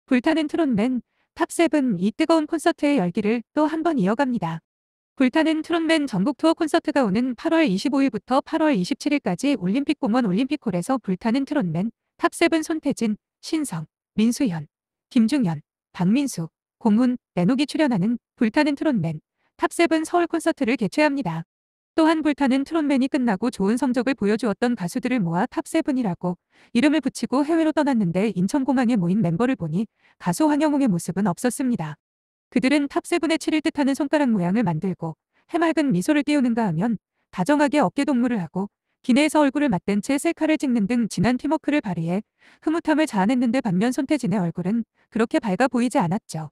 불타는 트롯맨 탑7 이 뜨거운 콘서트의 열기를 또 한 번 이어갑니다. 불타는 트롯맨 전국 투어 콘서트가 오는 8월 25일부터 8월 27일까지 올림픽공원 올림픽홀에서 불타는 트롯맨 탑7 손태진, 신성, 민수현, 김중현, 박민수, 공훈, 레녹이 출연하는 불타는 트롯맨 탑7 서울 콘서트를 개최합니다. 또한 불타는 트롯맨이 끝나고 좋은 성적을 보여주었던 가수들을 모아 탑7이라고 이름을 붙이고 해외로 떠났는데 인천공항에 모인 멤버를 보니 가수 황영웅의 모습은 없었습니다. 그들은 탑7의 7을 뜻하는 손가락 모양을 만들고 해맑은 미소를 띄우는가 하면 다정하게 어깨 동무를 하고 기내에서 얼굴을 맞댄 채 셀카를 찍는 등 진한 팀워크를 발휘해 흐뭇함을 자아냈는데 반면 손태진의 얼굴은 그렇게 밝아 보이지 않았죠.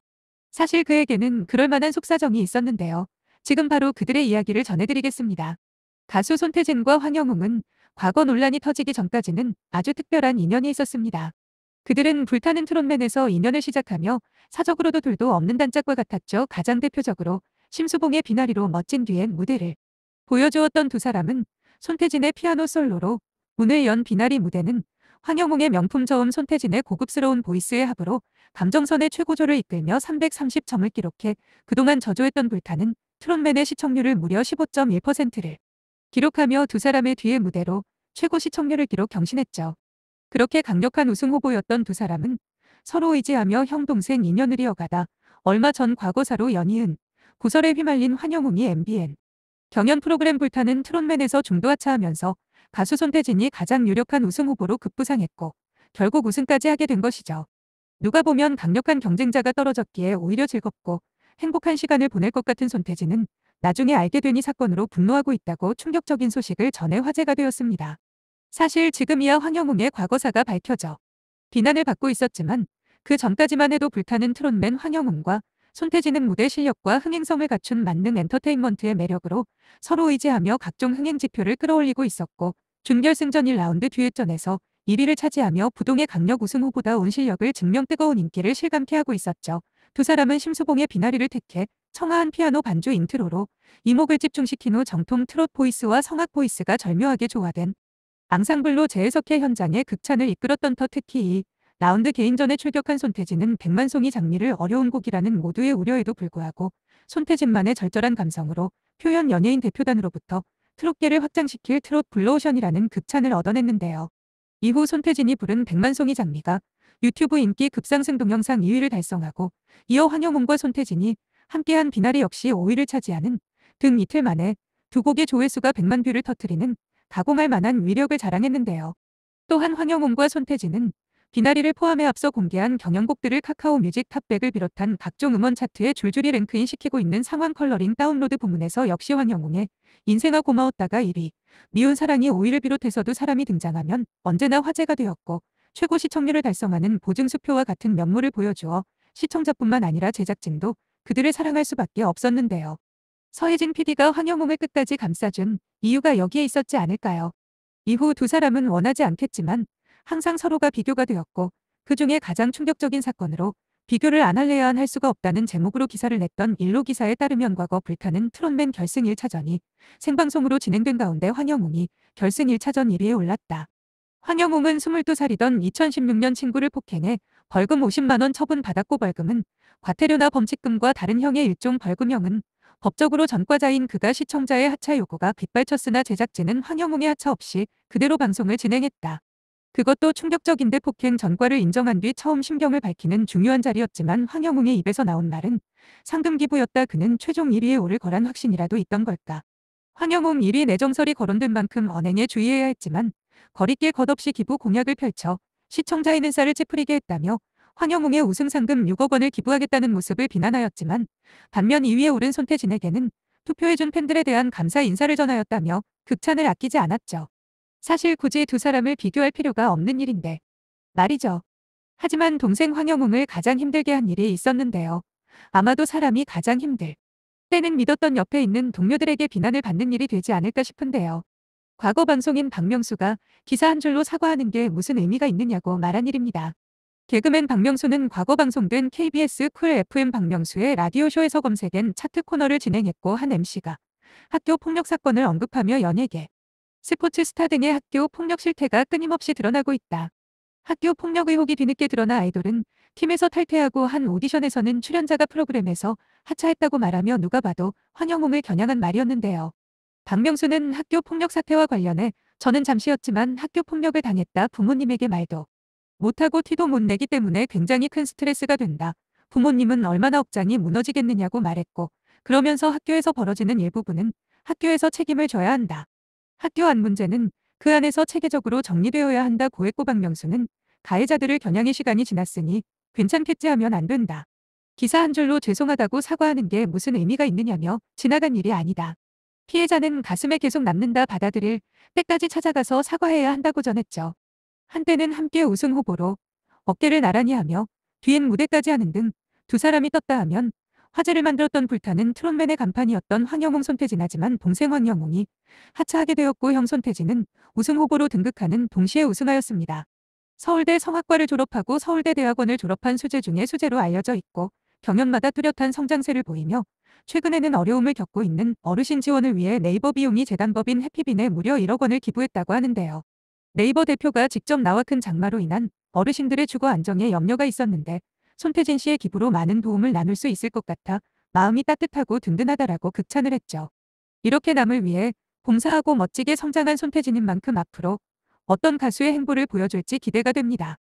사실 그에게는 그럴 만한 속사정이 있었는데요. 지금 바로 그들의 이야기를 전해드리겠습니다. 가수 손태진과 황영웅은 과거 논란이 터지기 전까지는 아주 특별한 인연이 있었습니다. 그들은 불타는 트롯맨에서 인연을 시작하며 사적으로도 둘도 없는 단짝과 같았죠. 가장 대표적으로 심수봉의 비나리로 멋진 듀엣 무대를 보여주었던 두 사람은 손태진의 피아노 솔로로 문을 연 비나리 무대는 황영웅의 명품 저음 손태진의 고급스러운 보이스의 합으로 감정선의 최고조를 이끌며 330점을 기록해 그동안 저조했던 불타는 트롯맨의 시청률을 무려 15.1%를 기록하며 두 사람의 뒤의 무대로 최고 시청률을 기록 경신했죠. 그렇게 강력한 우승 후보였던 두 사람은 서로 의지하며 형-동생 인연을 이어가다 얼마 전 과거사로 연이은 구설에 휘말린 황영웅이 MBN 경연 프로그램 불타는 트롯맨에서 중도하차하면서 가수 손태진이 가장 유력한 우승 후보로 급부상했고 결국 우승까지 하게 된 것이죠. 누가 보면 강력한 경쟁자가 떨어졌기에 오히려 즐겁고 행복한 시간을 보낼 것 같은 손태진은 나중에 알게 되니 사건으로 분노하고 있다고 충격적인 소식을 전해 화제가 되었습니다. 사실 지금이야 황영웅의 과거사가 밝혀져 비난을 받고 있었지만 그 전까지만 해도 불타는 트롯맨 황영웅과 손태진은 무대 실력과 흥행성을 갖춘 만능 엔터테인먼트의 매력으로 서로 의지하며 각종 흥행 지표를 끌어올리고 있었고 준결승전 1라운드 듀엣전에서 1위를 차지하며 부동의 강력 우승 후보다운 실력을 증명 뜨거운 인기를 실감케 하고 있었죠. 두 사람은 심수봉의 비나리를 택해 청아한 피아노 반주 인트로로 이목을 집중시킨 후 정통 트롯 보이스와 성악 보이스가 절묘하게 조화된 앙상블로 재해석회 현장에 극찬을 이끌었던 터 특히 이 라운드 개인전에 출격한 손태진은 백만송이 장미를 어려운 곡이라는 모두의 우려에도 불구하고 손태진만의 절절한 감성으로 표현 연예인 대표단으로부터 트롯계를 확장시킬 트롯 블루오션이라는 극찬을 얻어냈는데요. 이후 손태진이 부른 백만송이 장미가 유튜브 인기 급상승 동영상 2위를 달성하고 이어 황영웅과 손태진이 함께한 비나리 역시 5위를 차지하는 등 이틀 만에 두 곡의 조회수가 100만 뷰를 터뜨리는 가공할 만한 위력을 자랑했는데요. 또한 황영웅과 손태진은 비나리를 포함해 앞서 공개한 경연곡들을 카카오 뮤직 탑100을 비롯한 각종 음원 차트에 줄줄이 랭크인 시키고 있는 상황 컬러링 다운로드 부문에서 역시 황영웅의 인생아 고마웠다가 1위, 미운 사랑이 5위를 비롯해서도 사람이 등장하면 언제나 화제가 되었고 최고 시청률을 달성하는 보증수표와 같은 면모를 보여주어 시청자뿐만 아니라 제작진도 그들을 사랑할 수밖에 없었는데요. 서혜진 PD가 황영웅을 끝까지 감싸준 이유가 여기에 있었지 않을까요? 이후 두 사람은 원하지 않겠지만 항상 서로가 비교가 되었고 그중에 가장 충격적인 사건으로 비교를 안 할래야 할 수가 없다는 제목으로 기사를 냈던 일로 기사에 따르면 과거 불타는 트롯맨 결승 1차전이 생방송으로 진행된 가운데 황영웅이 결승 1차전 1위에 올랐다. 황영웅은 22살이던 2016년 친구를 폭행해 벌금 50만 원 처분 받았고 벌금은 과태료나 범칙금과 다른 형의 일종 벌금형은 법적으로 전과자인 그가 시청자의 하차 요구가 빗발쳤으나 제작진은 황영웅의 하차 없이 그대로 방송을 진행했다. 그것도 충격적인데 폭행 전과를 인정한 뒤 처음 심경을 밝히는 중요한 자리였지만 황영웅의 입에서 나온 말은 상금 기부였다. 그는 최종 1위에 오를 거란 확신이라도 있던 걸까. 황영웅 1위 내정설이 거론된 만큼 언행에 주의해야 했지만 거리끼 겉없이 기부 공약을 펼쳐 시청자의 눈살을 찌푸리게 했다며 황영웅의 우승 상금 6억 원을 기부하겠다는 모습을 비난하였지만 반면 2위에 오른 손태진에게는 투표해준 팬들에 대한 감사 인사를 전하였다며 극찬을 아끼지 않았죠. 사실 굳이 두 사람을 비교할 필요가 없는 일인데 말이죠. 하지만 동생 황영웅을 가장 힘들게 한 일이 있었는데요. 아마도 사람이 가장 힘들 때는 믿었던 옆에 있는 동료들에게 비난을 받는 일이 되지 않을까 싶은데요. 과거 방송인 박명수가 기사 한 줄로 사과하는 게 무슨 의미가 있느냐고 말한 일입니다. 개그맨 박명수는 과거 방송된 KBS 쿨 FM 박명수의 라디오쇼에서 검색엔 차트 코너를 진행했고 한 MC가 학교 폭력 사건을 언급하며 연예계, 스포츠 스타 등의 학교 폭력 실태가 끊임없이 드러나고 있다. 학교 폭력 의혹이 뒤늦게 드러나 아이돌은 팀에서 탈퇴하고 한 오디션에서는 출연자가 프로그램에서 하차했다고 말하며 누가 봐도 황영웅을 겨냥한 말이었는데요. 박명수는 학교 폭력 사태와 관련해 저는 잠시였지만 학교 폭력을 당했다. 부모님에게 말도 못하고 티도 못 내기 때문에 굉장히 큰 스트레스가 된다. 부모님은 얼마나 억장이 무너지겠느냐고 말했고, 그러면서 학교에서 벌어지는 일부분은 학교에서 책임을 져야 한다. 학교 안 문제는 그 안에서 체계적으로 정리되어야 한다고 했고, 박명수는 가해자들을 겨냥의 시간이 지났으니 괜찮겠지 하면 안 된다. 기사 한 줄로 죄송하다고 사과하는 게 무슨 의미가 있느냐며 지나간 일이 아니다. 피해자는 가슴에 계속 남는다. 받아들일 때까지 찾아가서 사과해야 한다고 전했죠. 한때는 함께 우승 후보로 어깨를 나란히 하며 뒤엔 무대까지 하는 등 두 사람이 떴다 하면 화제를 만들었던 불타는 트롯맨의 간판이었던 황영웅 손태진. 하지만 동생 황영웅이 하차하게 되었고 형 손태진은 우승 후보로 등극하는 동시에 우승하였습니다. 서울대 성악과를 졸업하고 서울대 대학원을 졸업한 수재 중에 수재로 알려져 있고 경연마다 뚜렷한 성장세를 보이며 최근에는 어려움을 겪고 있는 어르신 지원을 위해 네이버 비용이 재단법인 해피빈에 무려 1억 원을 기부했다고 하는데요. 네이버 대표가 직접 나와 큰 장마로 인한 어르신들의 주거 안정에 염려가 있었는데 손태진 씨의 기부로 많은 도움을 나눌 수 있을 것 같아 마음이 따뜻하고 든든하다라고 극찬을 했죠. 이렇게 남을 위해 봉사하고 멋지게 성장한 손태진인 만큼 앞으로 어떤 가수의 행보를 보여줄지 기대가 됩니다.